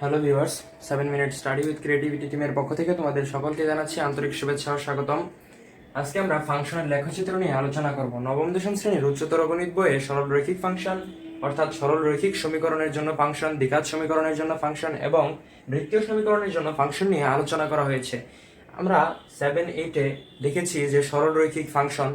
Hello viewers, 7 minute study with creativity টিমের পক্ষ থেকে তোমাদের সকলকে জানাচ্ছি আন্তরিক শুভেচ্ছা ও স্বাগতম। আজকে আমরা ফাংশনের লেখচিত্র নিয়ে আলোচনা করব। নবম দশম শ্রেণীর উচ্চতর গণিত বইয়ে সরল রৈখিক ফাংশন অর্থাৎ সরল রৈখিক সমীকরণের জন্য ফাংশন, দ্বিঘাত সমীকরণের জন্য ফাংশন এবং বৃত্তীয় সমীকরণের জন্য ফাংশন নিয়ে আলোচনা করা হয়েছে। আমরা 7-8-এ দেখেছি যে সরল রৈখিক ফাংশন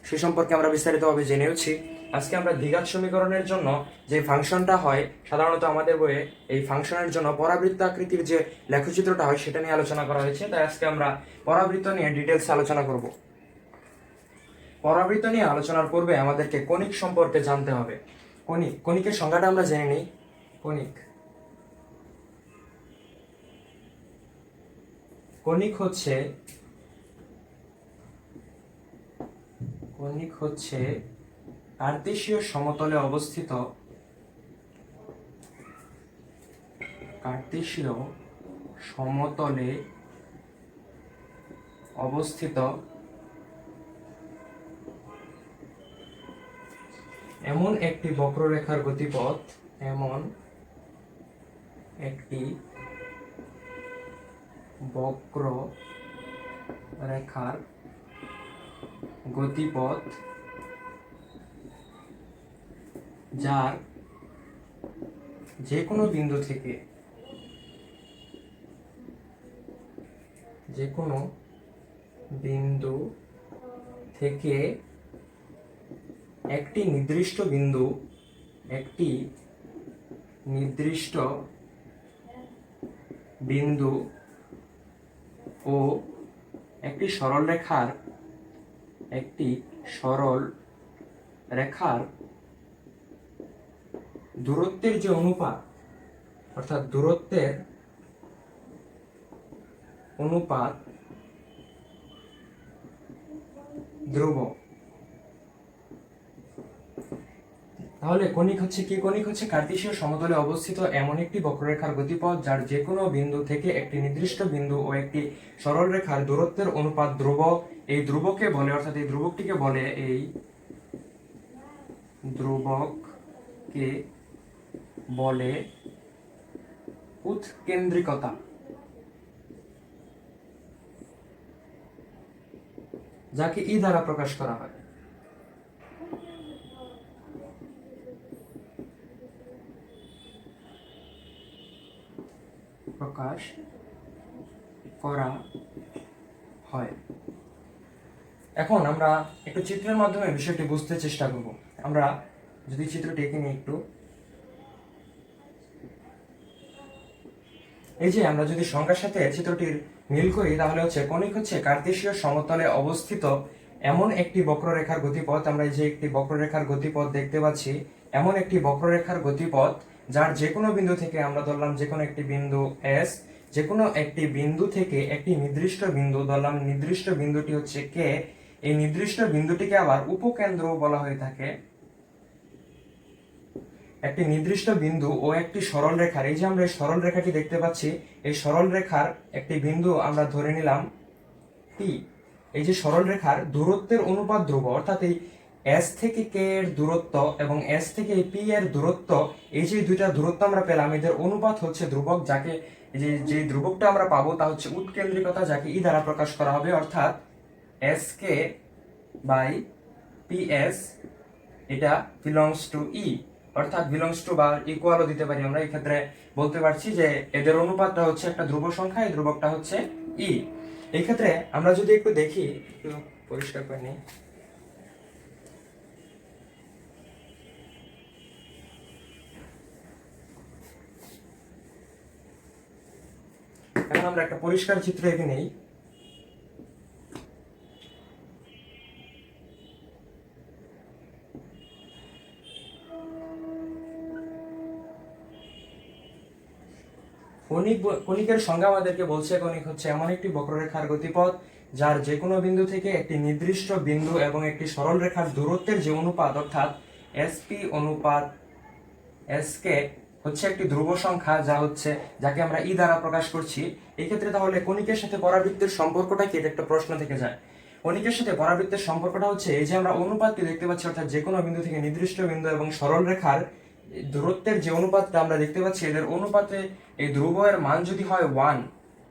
সে সম্পর্কে আমরা বিস্তারিতভাবে জেনেওছি। আজকে আমরা দ্বিঘাত সমীকরণের জন্য যে ফাংশনটা হয়, সাধারণত আমাদের বইয়ে এই ফাংশনের জন্য পরাবৃত্ত আকৃতির যে লেখচিত্রটা হয় সেটা নিয়ে আলোচনা করা হয়েছে। তাই আজকে আমরা পরাবৃত্ত নিয়ে ডিটেলস আলোচনা করব। পরাবৃত্ত নিয়ে আলোচনার পূর্বে আমাদেরকে কণিক সম্পর্কে জানতে হবে। কণিকের সংজ্ঞাটা আমরা জেনে নিই। কণিক হচ্ছে কার্তেশীয় সমতলে অবস্থিত এমন একটি বক্ররেখার গতিপথ যার যে কোনো বিন্দু থেকে একটি নির্দিষ্ট বিন্দু ও একটি সরল রেখার দূরত্বের যে অনুপাত, অর্থাৎ দূরত্বের অনুপাত ধ্রুবক। তাহলে কণিক হচ্ছে কি? কণিক হচ্ছে কার্তেশীয় সমতলে অবস্থিত এমন একটি বক্ররেখার গতিপথ যার যে কোনো বিন্দু থেকে একটি নির্দিষ্ট বিন্দু ও একটি সরল রেখার দূরত্বের অনুপাত ধ্রুবক। এই ধ্রুবককে বলে, অর্থাৎ এই ধ্রুবকটিকে বলে উৎকেন্দ্রিকতা, যাকে ই দ্বারা প্রকাশ করা হয়। এখন আমরা একটু চিত্রের মাধ্যমে বিষয়টি বুঝতে চেষ্টা করব। আমরা যদি চিত্রটি এঁকে নিই একটু, এই যে আমরা যদি সংখ্যার সাথে চিত্রটির মিল করি তাহলে হচ্ছে কণিক হচ্ছে কার্তেশীয় সমতলে অবস্থিত এমন একটি বক্ররেখার গতিপথ। আমরা এই যে একটি বক্ররেখার গতিপথ দেখতে পাচ্ছি, এমন একটি বক্ররেখার গতিপথ যার যে কোনো বিন্দু থেকে, আমরা ধরলাম যে কোনো একটি বিন্দু এস, যে কোনো একটি বিন্দু থেকে একটি নির্দিষ্ট বিন্দু ধরলাম, নির্দিষ্ট বিন্দুটি হচ্ছে কে। এই নির্দিষ্ট বিন্দুটিকে আবার উপকেন্দ্র বলা হয়ে থাকে। একটি নির্দিষ্ট বিন্দু ও একটি সরল রেখার, এই যে আমরা এই সরল রেখাটি দেখতে পাচ্ছি, এই সরল রেখার একটি বিন্দু আমরা ধরে নিলাম পি। এই যে সরল রেখার দূরত্বের অনুপাত ধ্রুবক, অর্থাৎ এই এস থেকে কে এর দূরত্ব এবং এস থেকে পি এর দূরত্ব, এই যে দুইটা দূরত্ব আমরা পেলাম, এদের অনুপাত হচ্ছে ধ্রুবক, যাকে যে ধ্রুবকটা আমরা পাবো তা হচ্ছে উৎকেন্দ্রিকতা, যাকে ই দ্বারা প্রকাশ করা হবে। অর্থাৎ S K by P S, এটা বিলংস টু ই, অর্থাৎ বিলংস টু বা ইকুয়ালও দিতে পারি। আমরা এই ক্ষেত্রে বলতে পারছি যে এদের অনুপাতটা হচ্ছে একটা ধ্রুব সংখ্যা, এই ধ্রুবকটা হচ্ছে ই। এই ক্ষেত্রে আমরা যদি একটু দেখি, একটু পরিষ্কার করে নিই। এখন আমরা একটা পরিষ্কার চিত্র এঁকে নেই। কণিকের সংজ্ঞা আমাদেরকে বলছে, কণিক হচ্ছে এমন একটি বক্ররেখার গতিপথ যার যে কোনো বিন্দু থেকে একটি নির্দিষ্ট বিন্দু এবং একটি সরল রেখার দূরত্বের যে অনুপাত, অর্থাৎ এসপি অনুপাত এসকে হচ্ছে একটি ধ্রুব সংখ্যা, যাকে আমরা ই দ্বারা প্রকাশ করছি। এই ক্ষেত্রে তাহলে কণিকের সাথে পরাবৃত্তের সম্পর্কটা কি, এটা একটা প্রশ্ন থেকে যায়। কণিকের সাথে পরাবৃত্তের সম্পর্কটা হচ্ছে এই যে আমরা অনুপাতটি দেখতে পাচ্ছি, অর্থাৎ যে কোনো বিন্দু থেকে নির্দিষ্ট বিন্দু এবং সরল রেখার দূরত্বের যে অনুপাতটা আমরা দেখতে পাচ্ছি, এদের অনুপাতে এই ধ্রুবয়ের মান যদি হয় 1,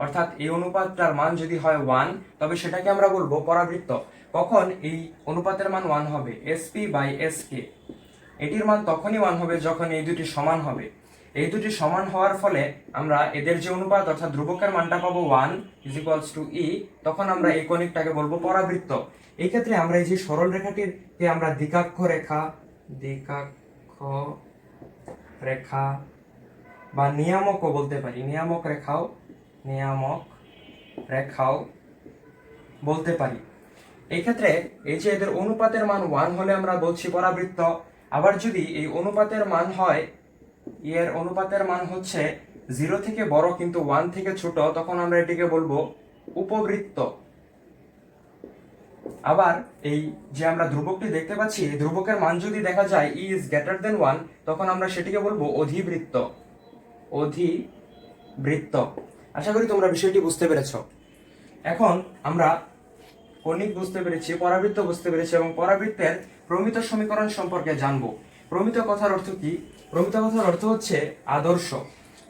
অর্থাৎ এই অনুপাতটার মান যদি হয় 1, তবে সেটাকে আমরা বলবো পরাবৃত্ত। কখন এই অনুপাতের মান 1 হবে? SP/SK। এটির মান তখনই 1 হবে যখন এই দুটি সমান হবে। এই দুটি সমান হওয়ার ফলে আমরা এদের যে অনুপাত অর্থাৎ ধ্রুবকের মানটা পাবো 1 = E, তখন আমরা এই কৌণিকটাকে বলবো পরাবৃত্ত। এই ক্ষেত্রে আমরা এই যে সরল রেখাটিকে আমরা দ্বিকাক্ষ রেখা বা নিয়ামকও বলতে পারি, নিয়ামক রেখাও বলতে পারি। এই ক্ষেত্রে এই যে এদের অনুপাতের মান 1 হলে আমরা বলছি পরাবৃত্ত। আবার যদি এই অনুপাতের মান হয়, এর অনুপাতের মান হচ্ছে 0 থেকে বড় কিন্তু 1 থেকে ছোট, তখন আমরা এটিকে বলবো উপবৃত্ত। আবার এই যে আমরা ধ্রুবকটি দেখতে পাচ্ছি, এই ধ্রুবকের মান যদি দেখা যায় E is greater than 1, তখন আমরা সেটিকে বলবো অধিবৃত্ত। আশা করি তোমরা বিষয়টি বুঝতে পেরেছো। এখন আমরা কৌণিক বুঝতে পেরেছি, পরাবৃত্ত বুঝতে পেরেছি এবং পরাবৃত্তের প্রমিত সমীকরণ সম্পর্কে জানবো। প্রমিত কথার অর্থ কি? প্রমিত কথার অর্থ হচ্ছে আদর্শ,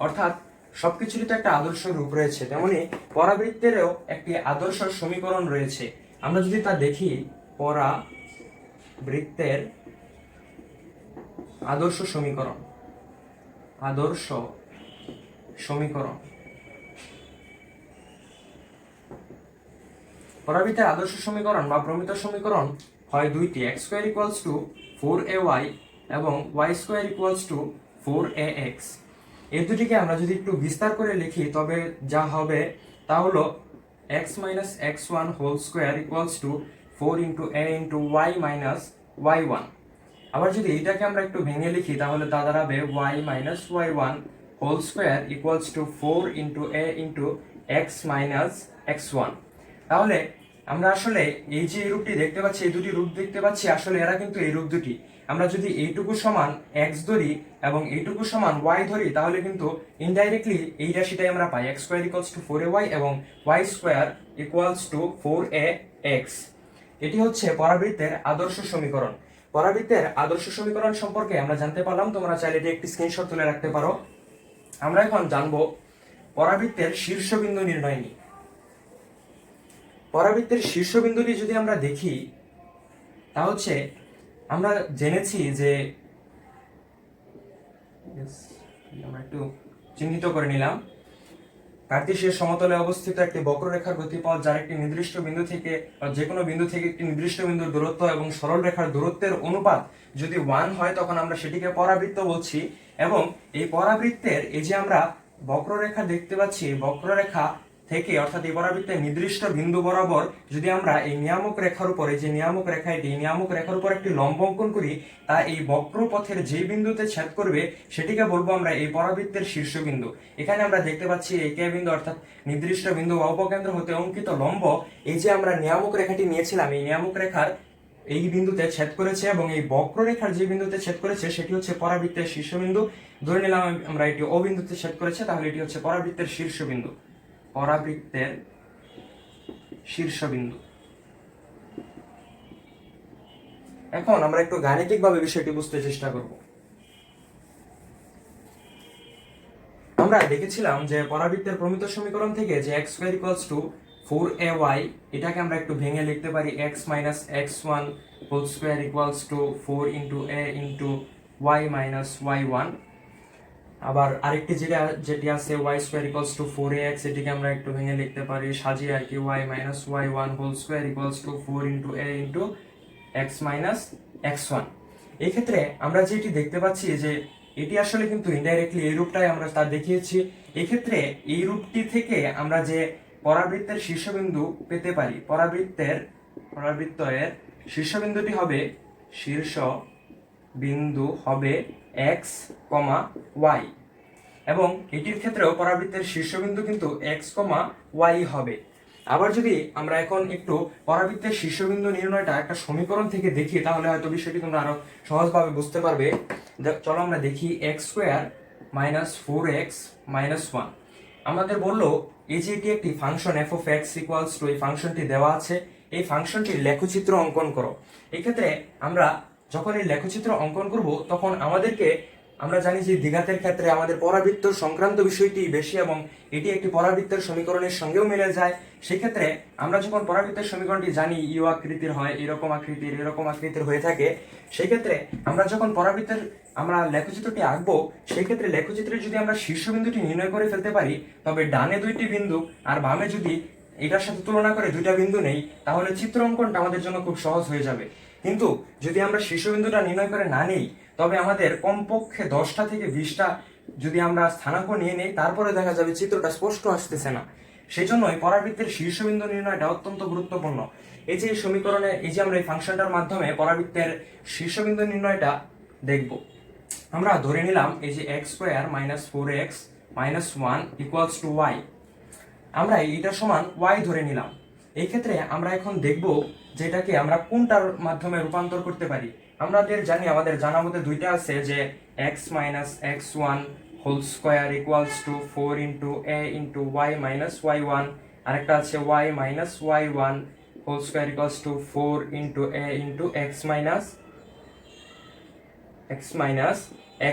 অর্থাৎ সবকিছুরই তো একটা আদর্শ রূপ রয়েছে, তেমনি পরাবৃত্তেরও একটি আদর্শ সমীকরণ রয়েছে। আমরা যদি তা দেখি, পরাবৃত্তের আদর্শ সমীকরণ পরাবৃত্তের আদর্শ সমীকরণ বা প্রমিত সমীকরণ হয় দুইটি, x² = 4ay এবং y² = 4ax। এই দুটিকে আমরা যদি একটু বিস্তার করে লিখি, তবে যা হবে তা হলো x - x1 whole square = 4 × a × y - y1। আবার যদি এইটাকে আমরা একটু ভেঙে লিখি, তাহলে তা দাঁড়াবে y - y1 whole square = 4 × a × x - x1। তাহলে আমরা আসলে এই যে এই রূপটি দেখতে পাচ্ছি, এই দুটি রূপ দেখতে পাচ্ছি, আসলে এরা কিন্তু এই রূপ দুটি। আমরা যদি এইটুকু সমান x ধরি এবং এইটুকু সমান y ধরি, তাহলে কিন্তু ইনডাইরেক্টলি এই রাশিটাই আমরা পাই, x² = 4ay এবং y² = 4ax। এটি হচ্ছে পরাবৃত্তের আদর্শ সমীকরণ। পরাবৃত্তের আদর্শ সমীকরণ সম্পর্কে আমরা জানতে পারলাম, তোমরা চাইলে এটি একটি স্ক্রিনশট তুলে রাখতে পারো। আমরা এখন জানবো পরাবৃত্তের শীর্ষবিন্দু নির্ণয় নিয়ে। পরাবৃত্তের শীর্ষবিন্দুটি যদি আমরা দেখি, তা হচ্ছে আমরা জেনেছি যে আমরা একটু চিহ্নিত করে নিলাম, কার্তেশীয় সমতলে অবস্থিত একটি বক্ররেখার গতিপথ যার একটি নির্দিষ্ট বিন্দু থেকে যে কোনো বিন্দু থেকে একটি নির্দিষ্ট বিন্দুর দূরত্ব এবং সরল রেখার দূরত্বের অনুপাত যদি 1 হয়, তখন আমরা সেটিকে পরাবৃত্ত বলছি। এবং এই পরাবৃত্তের এই যে আমরা বক্ররেখা দেখতে পাচ্ছি, বক্ররেখা থেকে অর্থাৎ এই পরাবৃত্তের নির্দিষ্ট বিন্দু বরাবর যদি আমরা এই নিয়ামক রেখার উপর, এই যে নিয়ামক রেখা, এটি নিয়ামক রেখার উপর একটি লম্ব অঙ্কন করি, তা এই বক্রপথের যে বিন্দুতে ছেদ করবে সেটিকে বলবো আমরা এই পরাবৃত্তের শীর্ষবিন্দু। এখানে আমরা দেখতে পাচ্ছি এই কে বিন্দু অর্থাৎ নির্দিষ্ট বিন্দু বা উপকেন্দ্র হতে অঙ্কিত লম্ব, এই যে আমরা নিয়ামক রেখাটি নিয়েছিলাম, এই নিয়ামক রেখার এই বিন্দুতে ছেদ করেছে এবং এই বক্ররেখার যে বিন্দুতে ছেদ করেছে সেটি হচ্ছে পরাবৃত্তের শীর্ষবিন্দু। ধরে নিলাম আমরা এটি ও বিন্দুতে ছেদ করেছে, তাহলে এটি হচ্ছে পরাবৃত্তের শীর্ষবিন্দু। পরাবৃত্তের শীর্ষবিন্দু। এখন আমরা একটু গাণিতিকভাবে বিষয়টি বুঝতে চেষ্টা করব। আমরা দেখেছিলাম যে পরাবৃত্তের প্রমিত সমীকরণ থেকে যে x² = 4ay, এটাকে আমরা একটু ভেঙে লিখতে পারি x - x1 whole square = 4 × a × y - y1। আবার আরেকটি যেটি আছে y² = 4ax, এটিকে আমরা একটু ভেঙে লিখতে পারি সাজিয়ে আর কি, y - y1 whole square = 4 × a × x - x1। এই ক্ষেত্রে আমরা যেটি দেখতে পাচ্ছি যে এটি আসলে কিন্তু ইনডাইরেক্টলি এই রূপটাই আমরা তা দেখিয়েছি। এই ক্ষেত্রে এই রূপটি থেকে আমরা যে পরাবৃত্তের শীর্ষবিন্দু পেতে পারি, পরাবৃত্তের শীর্ষবিন্দুটি হবে x, y, এবং এটির ক্ষেত্রেও পরাবৃত্তের শীর্ষবিন্দু কিন্তু x, y হবে। আবার যদি আমরা এখন একটু পরাবৃত্তের শীর্ষবিন্দু নির্ণয়টা একটা সমীকরণ থেকে দেখি, তাহলে হয়তো বিষয়টি তোমরা আরো সহজভাবে বুঝতে পারবে। চলো আমরা দেখি x² - 4x - 1। আমাদের বললো এই যে এটি একটি ফাংশন f(x) = এই ফাংশনটি দেওয়া আছে, এই ফাংশনটির লেখচিত্র অঙ্কন করো। এই ক্ষেত্রে আমরা যখন এই লেখচিত্র অঙ্কন করব, তখন আমাদেরকে আমরা জানি যে দ্বিঘাতের ক্ষেত্রে আমাদের পরাবৃত্ত সংক্রান্ত বিষয়টি বেশি এবং এটি একটি পরাবৃত্তের সমীকরণের সঙ্গেও মিলে যায়। সেক্ষেত্রে আমরা যখন পরাবৃত্তের সমীকরণটি জানি ইউ আকৃতির হয়, এরকম আকৃতির হয়ে থাকে, সেক্ষেত্রে আমরা যখন পরাবৃত্তের আমরা লেখচিত্রটি আঁকবো, সেক্ষেত্রে লেখচিত্রে যদি আমরা শীর্ষবিন্দুটি নির্ণয় করে ফেলতে পারি, তবে ডানে দুইটি বিন্দু আর বামে যদি এটার সাথে তুলনা করে দুইটা বিন্দু নেই, তাহলে চিত্র অঙ্কনটা আমাদের জন্য খুব সহজ হয়ে যাবে। কিন্তু যদি আমরা শীর্ষবিন্দুটা নির্ণয় করে না নেই, তবে আমাদের কমপক্ষে 10টা থেকে 20টা যদি আমরা স্থানাঙ্ক নিয়ে নেই, তারপরে দেখা যাবে চিত্রটা স্পষ্ট আসতেছে না। সেই জন্যই পরাবৃত্তের শীর্ষবিন্দু নির্ণয়টা অত্যন্ত গুরুত্বপূর্ণ। এই যে সমীকরণে এই যে আমরা এই ফাংশনটার মাধ্যমে পরাবৃত্তের শীর্ষবিন্দু নির্ণয়টা দেখব। আমরা ধরে নিলাম এই যে x square minus 4x minus 1 equals to y, আমরা এইটা সমান y ধরে নিলাম। এই ক্ষেত্রে আমরা এখন দেখব যে এটাকে আমরা কোনটার মাধ্যমে রূপান্তর করতে পারি। আমাদের জানি, আমাদের জানার মধ্যে দুইটা আছে যে x minus x1 whole square equals to 4 into a into y minus y1, আরেকটা আছে y minus y1 whole square equals to 4 into a into x minus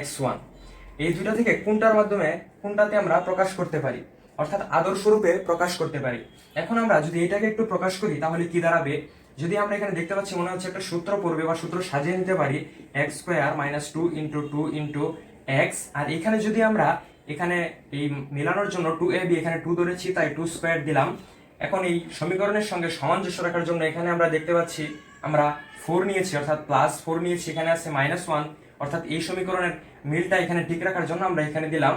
x1। এই দুইটা থেকে কোনটার মাধ্যমে কোনটাতে আমরা প্রকাশ করতে পারি, অর্থাৎ আদর্শ রূপে প্রকাশ করতে পারি। এখন আমরা যদি এটাকে একটু প্রকাশ করি, তাহলে কি দাঁড়াবে? যদি আমরা এখানে দেখতে পাচ্ছি মনে হচ্ছে একটা সূত্র পড়বে বা সূত্র সাজিয়ে নিতে পারি, x square minus 2 into x, আর এখানে যদি আমরা এখানে এই মেলানোর জন্য 2ab এখানে 2 ধরেছি, তাই 2 স্কয়ার দিলাম। এখন এই সমীকরণের সঙ্গে সামঞ্জস্য রাখার জন্য এখানে আমরা দেখতে পাচ্ছি আমরা 4 নিয়েছি, অর্থাৎ প্লাস 4 নিয়েছি, এখানে আছে -1, অর্থাৎ এই সমীকরণের মিলটা এখানে ঠিক রাখার জন্য আমরা এখানে দিলাম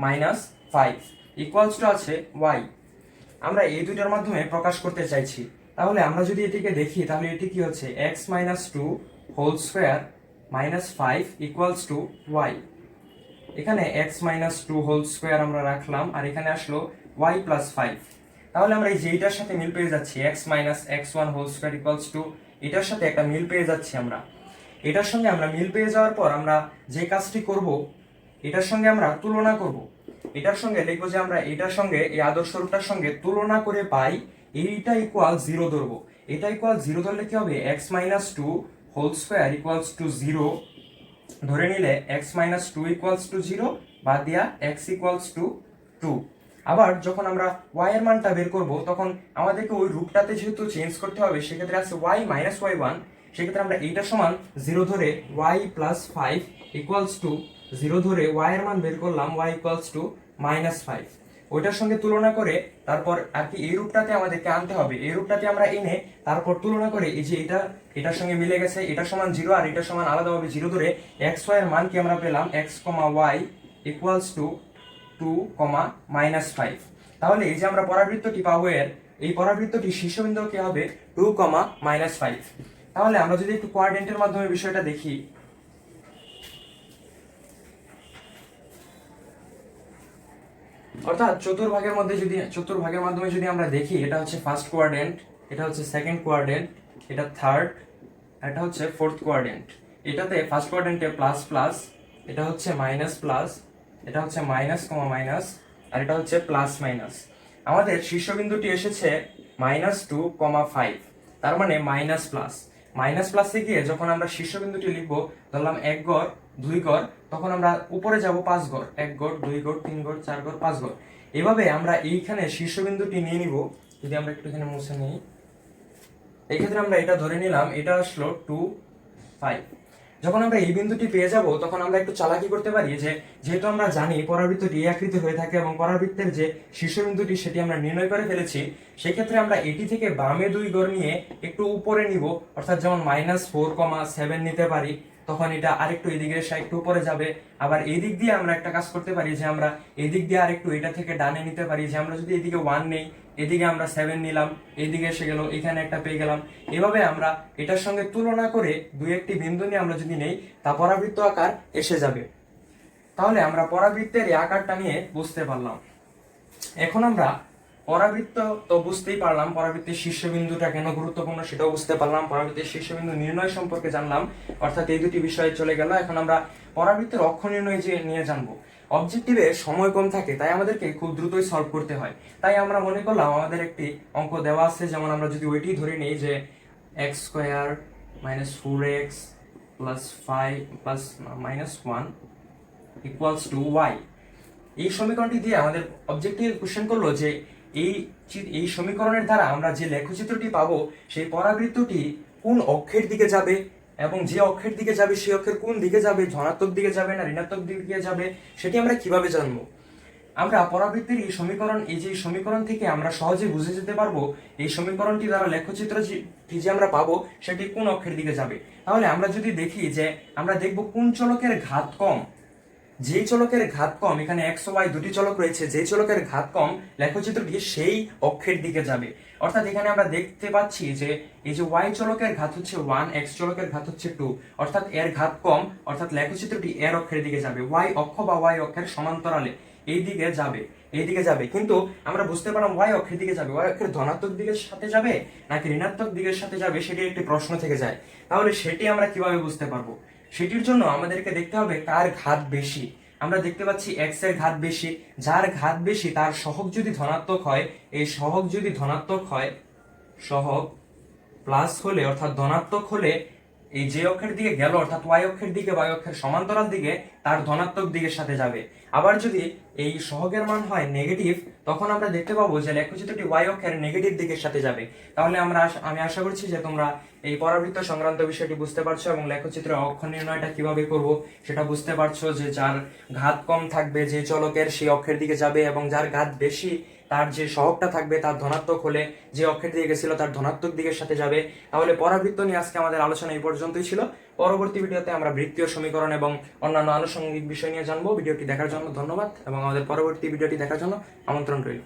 -5 ইকুয়ালস টু আছে y। আমরা এই দুইটার মাধ্যমে প্রকাশ করতে চাইছি। তাহলে আমরা যদি এটিকে দেখি, তাহলে এটি কি হচ্ছে x minus 2 whole square minus 5 equals to y। এখানে x মাইনাস 2 হোল স্কয়ার আমরা রাখলাম, আর এখানে আসলো y প্লাস 5। তাহলে আমরা এই যে এটার সাথে মিল পেয়ে যাচ্ছি, x minus x1 whole square equals to, এটার সাথে একটা মিল পেয়ে যাচ্ছি আমরা। এটার সঙ্গে আমরা মিল পেয়ে যাওয়ার পর আমরা যে কাজটি করব, এটার সঙ্গে আমরা তুলনা করব। এটার সঙ্গে লিখবো যে আমরা এটার সঙ্গে এই আদর্শ রূপটার সঙ্গে তুলনা করে পাই এইটা ইকুয়াল 0 ধরবো। এটা ইকুয়াল 0 ধরলে কি হবে, x minus 2 whole square equals to 0 ধরে নিলে x মাইনাস 2 ইকুয়ালস টু 0 বাদ দিয়া x ইকুয়ালস টু 2। আবার যখন আমরা y এর মানটা বের করব, তখন আমাদেরকে ওই রূপটাতে যেহেতু চেঞ্জ করতে হবে, সেক্ষেত্রে আছে y মাইনাস y1। সেক্ষেত্রে আমরা এইটা সমান 0 ধরে y প্লাস 5 ইকুয়ালস টু 0 ধরে y এর মান বের করলাম, y ইকুয়ালস টু -5। ওইটার সঙ্গে তুলনা করে তারপর আর কি এই রূপটাতে আমাদেরকে আনতে হবে। এই রূপটাতে আমরা এনে তারপর তুলনা করে এই যে এটার সঙ্গে মিলে গেছে, এটা সমান 0 আর এটা সমান আলাদাভাবে 0 ধরে x y এর মান কি আমরা পেলাম x, y ইকুয়ালস টু 2, -5। তাহলে এই যে আমরা পরাবৃত্তটি পাবো, এই পরাবৃত্তটি শীর্ষবিন্দু কি হবে 2, -5। তাহলে আমরা যদি একটু কোয়াড্রেন্টের মাধ্যমে বিষয়টা দেখি, অর্থাৎ চতুর্ভাগের মাধ্যমে যদি আমরা দেখি, এটা হচ্ছে ফার্স্ট কোয়াড্রেন্ট, এটা হচ্ছে সেকেন্ড কোয়াড্রেন্ট, এটা থার্ড, এটা হচ্ছে ফোর্থ কোয়াড্রেন্ট। এটাতে ফার্স্ট কোয়াড্রেন্টে প্লাস প্লাস, এটা হচ্ছে মাইনাস প্লাস, এটা হচ্ছে মাইনাস, আর এটা হচ্ছে প্লাস মাইনাস। আমাদের শীর্ষবিন্দুটি এসেছে -2, 5, তার মানে মাইনাস প্লাসে গিয়ে যখন আমরা শীর্ষবিন্দুটি লিখবো, ধরলাম 1 গড় 2 গড়, তখন আমরা উপরে যাব 5 গড়, 1 গড় 2 গড় 3 গড় 4 গড় 5 গড়। এভাবে আমরা এইখানে শীর্ষবিন্দুটি নিয়ে নিব। যদি আমরা একটু এখানে মুছে নিই, এই ক্ষেত্রে আমরা এটা ধরে নিলাম, এটা আসলো 2, 5। যখন আমরা এই বিন্দুটি পেয়ে যাব, তখন আমরা একটু চালাকি করতে পারি যে যেহেতু আমরা জানি পরাবৃত্তটি এই আকৃতি হয়ে থাকে এবং পরাবৃত্তের যে শীর্ষবিন্দুটি সেটি আমরা নির্ণয় করে ফেলেছি, সেই ক্ষেত্রে আমরা এটি থেকে বামে 2 গড় নিয়ে একটু উপরে নিব, অর্থাৎ যেমন -4,7 নিতে পারি, তখন এটা আরেকটু এদিকে এসে একটু উপরে যাবে। আবার এই দিক দিয়ে আমরা একটা কাজ করতে পারি যে আমরা এই দিক দিয়ে আরেকটু এটা থেকে ডানে নিতে পারি, যে আমরা যদি এদিকে 1 নেই, এদিকে আমরা 7 নিলাম, এইদিকে এসে গেল, এখানে একটা পেয়ে গেলাম। এভাবে আমরা এটার সঙ্গে তুলনা করে 2-1টি বিন্দু নিয়ে আমরা যদি নেই, তা পরাবৃত্ত আকার এসে যাবে। তাহলে আমরা পরাবৃত্তের এই আকারটা নিয়ে বুঝতে পারলাম। এখন আমরা পরাবৃত্ত তো বুঝতেই পারলাম, পরাবৃত্তের শীর্ষবিন্দুটা কেন গুরুত্বপূর্ণ সেটাও বুঝতে পারলাম, পরাবৃত্তের শীর্ষবিন্দু নির্ণয় সম্পর্কে জানলাম, অর্থাৎ এই দুটি বিষয়ে চলে গেল। এখন আমরা পরাবৃত্তের অক্ষ নির্ণয় নিয়ে জানবো। অবজেক্টিভে সময় কম থাকে, তাই আমাদেরকে খুব দ্রুতই সলভ করতে হয়। তাই আমরা মনে করলাম আমাদের একটি অঙ্ক দেওয়া আছে, যেমন আমরা যদি ওইটি ধরে নিই যে x square minus 4x plus 5 plus -1 equals to y. এই সমীকরণটি দিয়ে আমাদের অবজেক্টিভ কোশ্চেন করলো যে এই এই সমীকরণের দ্বারা আমরা যে লেখচিত্রটি পাবো সেই পরাবৃত্তটি কোন অক্ষের দিকে যাবে এবং যে অক্ষের দিকে যাবে সেই অক্ষের কোন দিকে যাবে, ধনাত্মক দিকে যাবে না ঋণাত্মক দিকে যাবে, সেটি আমরা কিভাবে জানবো। আমরা পরাবৃত্তির এই সমীকরণ, এই যে সমীকরণ থেকে আমরা সহজে বুঝে যেতে পারবো এই সমীকরণটি দ্বারা লেখচিত্রটি যে আমরা পাবো সেটি কোন অক্ষের দিকে যাবে। তাহলে আমরা যদি দেখি যে আমরা দেখব কোন চলকের ঘাত কম, যে চলকের ঘাত কম, এখানে এক্স ও ওয়াই দুটি চলক রয়েছে, যে চলকের ঘাত কম লেখচিত্রটি সেই অক্ষের দিকে যাবে। অর্থাৎ এখানে আমরা দেখতে পাচ্ছি যে এই যে ওয়াই চলকের ঘাত হচ্ছে 1, এক্স চলকের ঘাত হচ্ছে 2, অর্থাৎ এর ঘাত কম, অর্থাৎ লেখচিত্রটি এর অক্ষের দিকে যাবে, ওয়াই অক্ষ বা ওয়াই অক্ষের সমান্তরালে এই দিকে যাবে, এই দিকে যাবে। কিন্তু আমরা বুঝতে পারলাম ওয়াই অক্ষের দিকে যাবে, ওয়াই অক্ষের ধনাত্মক দিকের সাথে যাবে নাকি ঋণাত্মক দিকের সাথে যাবে, সেটি একটি প্রশ্ন থেকে যায়। তাহলে সেটি আমরা কিভাবে বুঝতে পারবো? সেটির জন্য আমাদেরকে দেখতে হবে কার ঘাত বেশি। আমরা দেখতে পাচ্ছি এক্স এর ঘাত বেশি, যার ঘাত বেশি তার সহগ যদি ধনাত্মক হয়, এই সহগ যদি ধনাত্মক হয়, সহগ প্লাস হলে অর্থাৎ ধনাত্মক হলে এই যে অক্ষের দিকে গেল অর্থাৎ ওয়াই অক্ষের দিকে, ওয়াই অক্ষের সমান্তরাল দিকে, তার ধনাত্মক দিকের সাথে যাবে। আবার যদি এই সহগের মান হয় নেগেটিভ, তখন আমরা দেখতে পাবো যে লেখচিত্রটি ওয়াই অক্ষের নেগেটিভ দিকের সাথে যাবে। তাহলে আমি আশা করছি যে তোমরা এই পরাবৃত্ত সংক্রান্ত বিষয়টি বুঝতে পারছো এবং লেখচিত্রের অক্ষ নির্ণয়টা কিভাবে করব সেটা বুঝতে পারছো, যে যার ঘাত কম থাকবে যে চলকের সেই অক্ষের দিকে যাবে এবং যার ঘাত বেশি তার যে সহগটা থাকবে তার ধনাত্মক হলে যে অক্ষের দিকে গেছিল তার ধনাত্মক দিকের সাথে যাবে। তাহলে পরাবৃত্ত নিয়ে আজকে আমাদের আলোচনা এই পর্যন্তই ছিল। পরবর্তী ভিডিওতে আমরা বৃত্তীয় সমীকরণ এবং অন্যান্য আনুষঙ্গিক বিষয় নিয়ে জানবো। ভিডিওটি দেখার জন্য ধন্যবাদ এবং আমাদের পরবর্তী ভিডিওটি দেখার জন্য আমন্ত্রণ রইল।